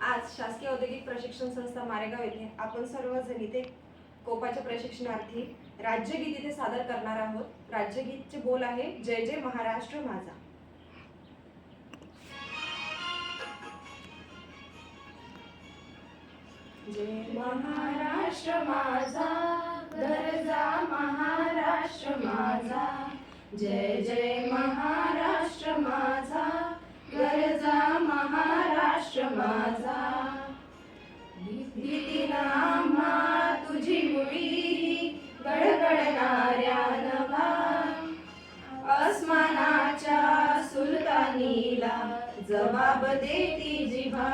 आज शासकीय औद्योगिक प्रशिक्षण संस्था मारेगाव येथे आपण सर्वजण इथे कोपाच्या प्रशिक्षणार्थी राज्यगीत इथे सादर करणार आहोत। राज्यगीतचे बोल आहे, जय जय महाराष्ट्र माझा। जय महाराष्ट्र माझा, गरजा महाराष्ट्र माझा। जय जय महाराष्ट्र माझा, गरजा महाराष्ट्र माझा। भीतीना आम्हा तुझी मुळी, गडगडणाऱ्या नभा। अस्मानाच्या सुलतानीला जबाब देती जिभा।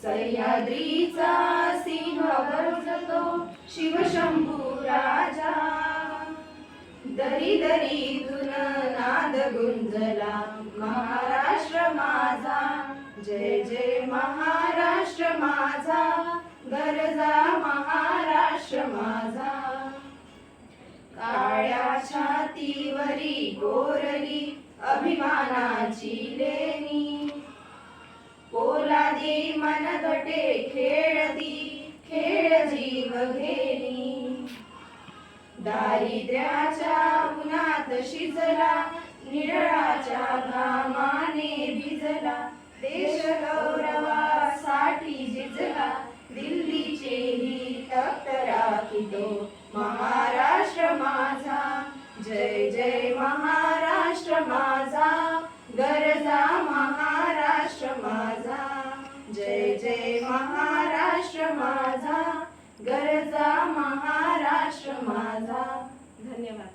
सह्याद्रीचा सिंह गर्जतो शिवशंभू राजा। दरी दरीतून नाद गुंजला महाराष्ट्र माझा। जय जय महाराष्ट्र माझा, गरजा महाराष्ट्र माझा। काळ्या छातीवरी कोरली अभिमानाची लेणी। पोलादी मनगटे खेळती, खेळ जीव घेणी। दारिद्र्याच्या उन्हात शिजला, निळाच्या घामाने भिजला। देश गौरवासाठी झिजला, दिल्लीचेही तख्त राखितो महाराष्ट्र माझा। जय जय महाराष्ट्र माझा, गरजा महाराष्ट्र माझा। जय जय महाराष्ट्र माझा, गरजा महाराष्ट्र माझा। धन्यवाद।